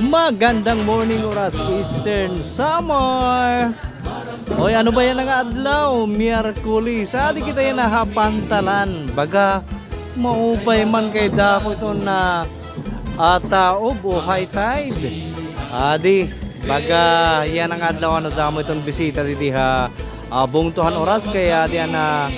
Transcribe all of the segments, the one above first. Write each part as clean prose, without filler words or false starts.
Magandang morning oras Eastern Summer. Oy, ano ba yan nga adlaw? Miyerkules. Adi kita yan nahapantalan. Baga, maupay man kay dako ito na taob o high tide. Adi, baga yan ang adlaw ano damo itong bisita didi ha bungtuhan oras kaya diyan na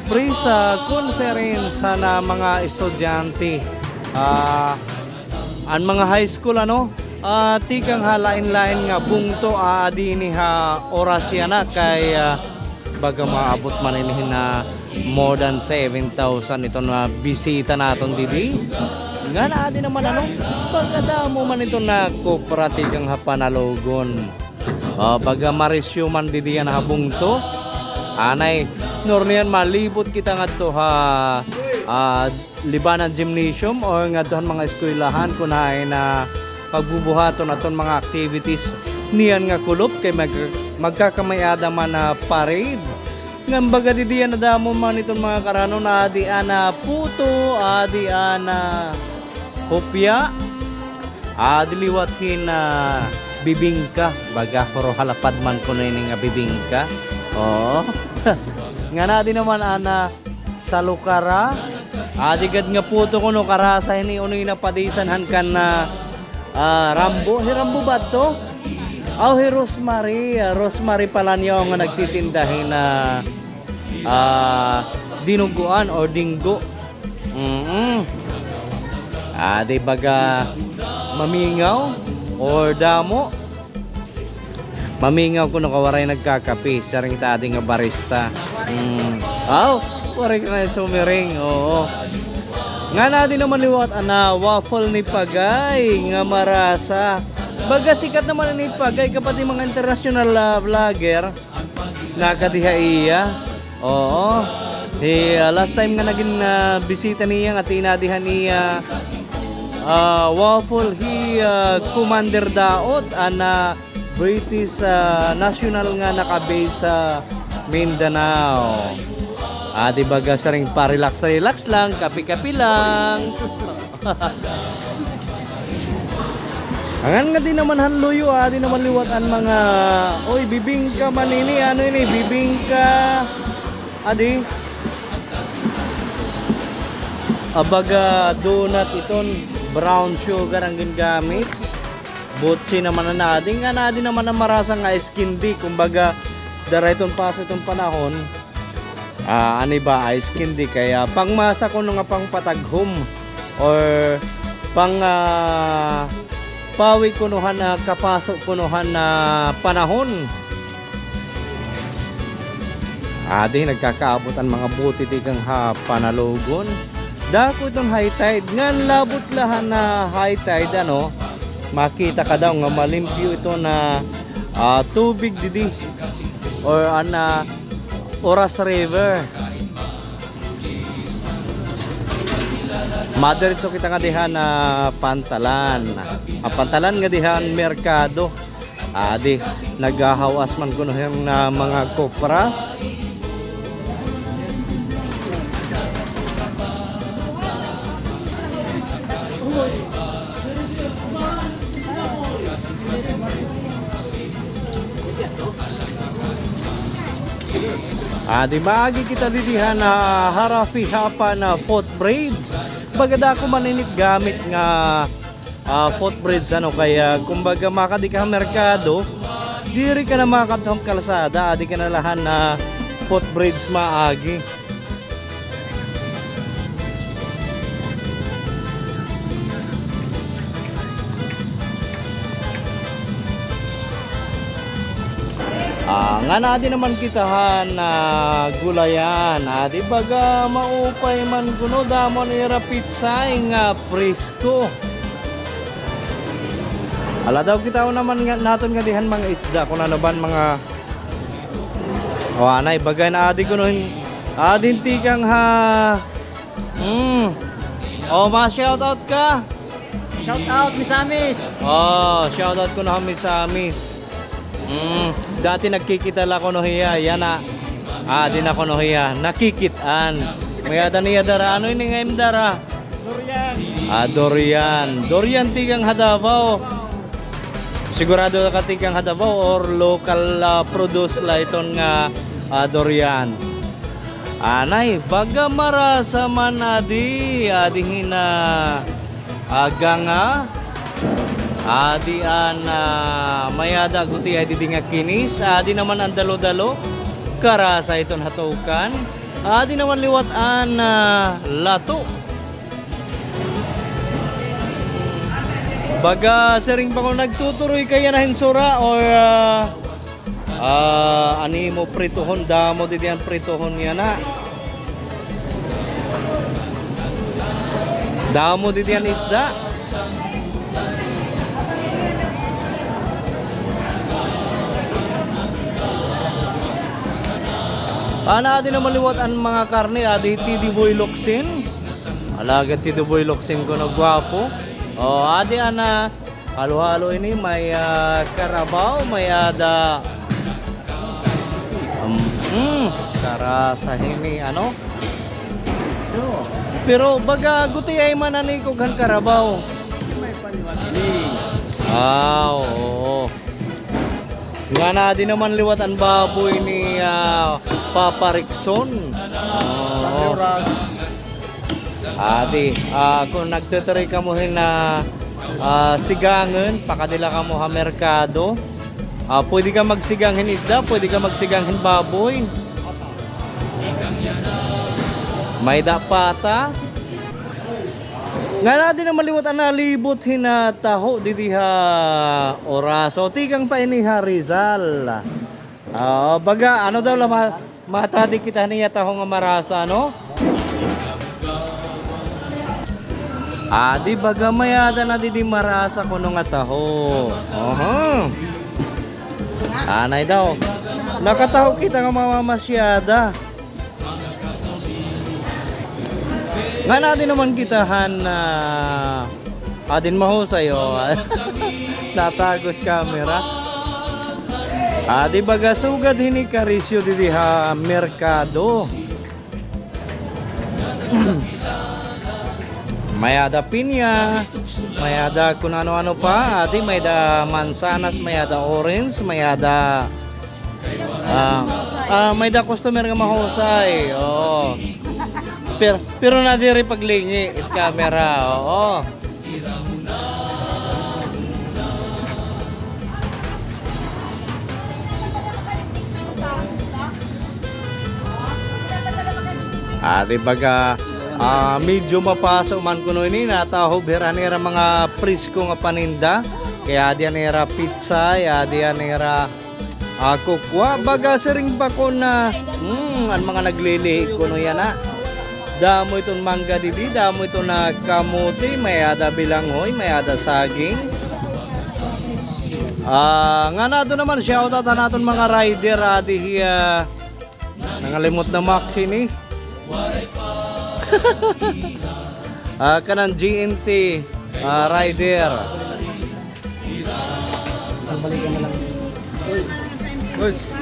free sa conference na mga estudyante. Ang mga high school ano tikang halain-lain nga bungto adi ni ha oras yan na kay baga maabot man inihin na more than 7,000 ito na bisita naton didi nga na adi naman ano pagkadamo man ito na kooperatikang hapanalogon baga marisyo man didi yan ha bungto anay nornian malibot kita nga to ha libanan gymnasium o nga doon mga eskwelahan kunain na pagbubuhaton aton mga activities niyan nga kulop kay magkakamayada man na parade nga baga di na damo man itong mga karano na adi ana puto adi ana kopya adi liwathin na bibingka baga pero halapad man ko na nga bibingka nga na di naman ana salukara adigad nga puto ko no karasa ni unoy na padisanhan kan na Rambo ba to? Rosemary pala niyo nga nagtitindahin na dinuguan o dinggo. Di baga mamingaw or damo. Mamingaw kuno kawaray nagkakape, saring tadi nga barista. Waray ka nga sumiring, oo. Nga natin naman liwat ana waffle ni Pagay nga marasa. Baga sikat naman ni Pagay kapati mga international vlogger nakadiha iya. Oo. Last time nga naging bisita niya nga tinadihan niya waffle Commander Daot ana British national nga nakabase sa Mindanao. Di baga sa ring pa-relax lang, kapi-kapi lang. Angan nga din naman hanluyo, di naman liwat ang mga oy bibingka manini, ano ini bibingka. Adi. Baga donut iton brown sugar ang gingamit. Butsi naman na ading nga di naman na marasa nga skin di kumbaga dara iton paso itong panahon. Ano ba ice candy kaya pangmasa ko nga pang pataghom or pang pawi kunuhan na kapasok kunuhan na panahon di nagkakaabot ang mga buti tigang panalogon dako itong high tide nga labot lahan na high tide ano makita ka daw nga malimpyo ito na tubig didi or Oras River. Madiretso kita nga dihan na pantalan. Pantalan nga dihan merkado. Di nagahawas man kuno na mga kopras. Di maagi kita didihan na harafi hapa na foot braids. Bagada ko maninit gamit nga foot braids ano kaya kumbaga makadi ka merkado, diri ka na makadhom kalsada, adi ka na lahan na foot braids maagi. Nga na di naman kitahan na gulayan di baga maupay man kuno damon ira pizza nga presko ala daw kita naman nga naton nga dihan mga isda kung ano ban mga anay bagay na adi kuno adin tikang ma-shoutout ka shoutout Misamis shoutout ko na Misamis. Dati nagkikita la ko no hiya yana di na ko no hiya nakikitaan mayada niya dara ano ini ngayon dara Dorian Dorian tigang Hadabaw sigurado katikang hadabaw or local produce la iton nga durian. Anay, baga marasa man adi hina ganga, adi mayada guti adi di nga kinis, adi naman ang dalo-dalo, karasa iton hatukan, adi naman liwat lato. Baga sering pa kung nagtuturoy kaya na hinsura o ani mo prituhon, damo di diyan prituhon yan na. Damo di diyan isda. Adi na maliwat ang mga karne, adi tidiboy loksin. Alagad tidiboy loksin ko na gwapo. Adi halo-halo ini may karabaw, may ada karasa ini pero baga guti ay manani ko kan karabaw. May paliwat ini. Oo. Nga na din naman liwat ang baboy ni Papa Rickson. Adi, kung nagtutuloy ka mo na sigangan, pakadila ka mo ha merkado, pwede ka magsiganghin isda, pwede ka magsiganghin baboy. May dapata. Nga na din na maliwat na libot hinataho didiha oraso. Tikang pa ini ha Rizal. Baga, ano daw matadi kita niya taho nga marasa, no? Di baga mayada na di marasa ko nga taho. Anay daw. Nakataho kita nga mamamasyada. Nga natin naman kitahan na adin mahusay natagot camera. Di baga sugad hini karisyo di ha merkado. May ada pinya, may ada kung ano-ano pa, adi may da mansanas, may ada orange, may ada may da customer nga mahusay. Pero na diri paglingi it camera. Adi baga medyo mapasok man kuno ini nataho beranera mga prisko nga paninda, kaya diyan era pizza, ya diyan era kukwa, baga sering pa ko na ang mga naglilihi kuno yan na. Damo itong mangga didi, damo ito na kamuti, may ada bilanghoy, may ada saging. Nga nato naman shoutout na naton mga rider adi nangalimot na makini. Kanang GNT rider. Balikan na lang. Boss.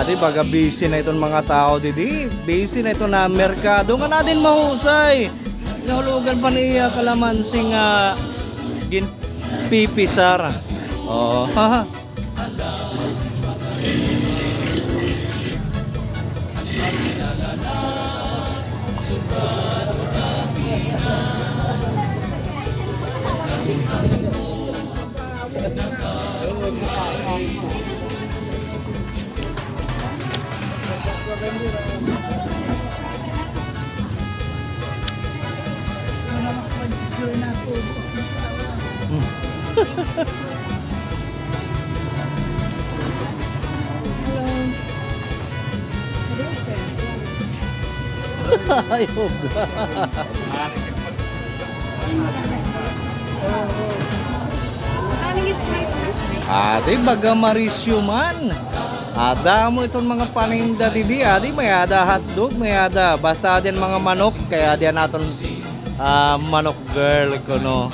Di baga busy na itong mga tao didi, busy na ito na merkado nga natin mahusay. Nahulugan pa niya kalamansing ginpipisar. Ayog. Adi baga marisyo man. Ada mo itong mga paninda didi, adi may ada hotdog, may ada basta din mga manok kaya diyan naton manok girl kuno.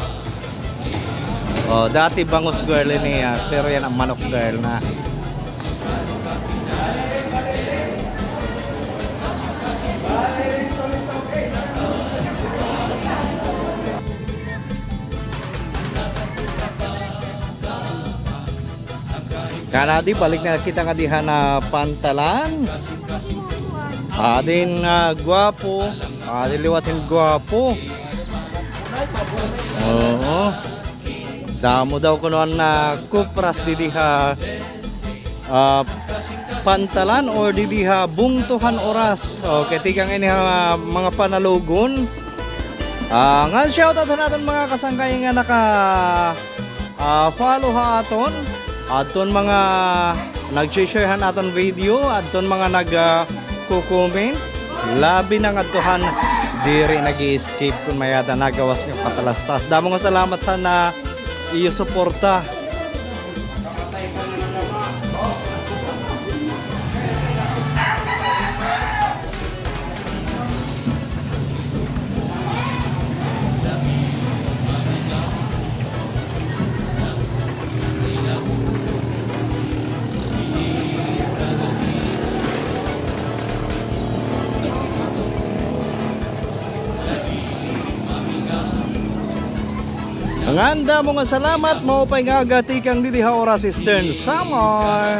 Oh, dati bangus girl niya, pero yan ang manok girl na. Kanadi balik na kita nga diha na pantalan. Adin gwapo, adin liwatin gwapo. Oo. Damo daw kuno na kupras di diha pantalan or di diha bungtuhan oras. Okay, tigang ini mga panalugon. Nga shoutout natin mga kasangkay nga naka follow ha aton. Aton mga nag-share aton video, aton mga nag-comment, labi nang atuhan diri nag-escape kung mayada nagawas ng patalastas. Damo nga salamat sa na iyo suporta. Ang anda mo nga salamat mo pa'y nga gatikang didi ha oras Eastern Summer.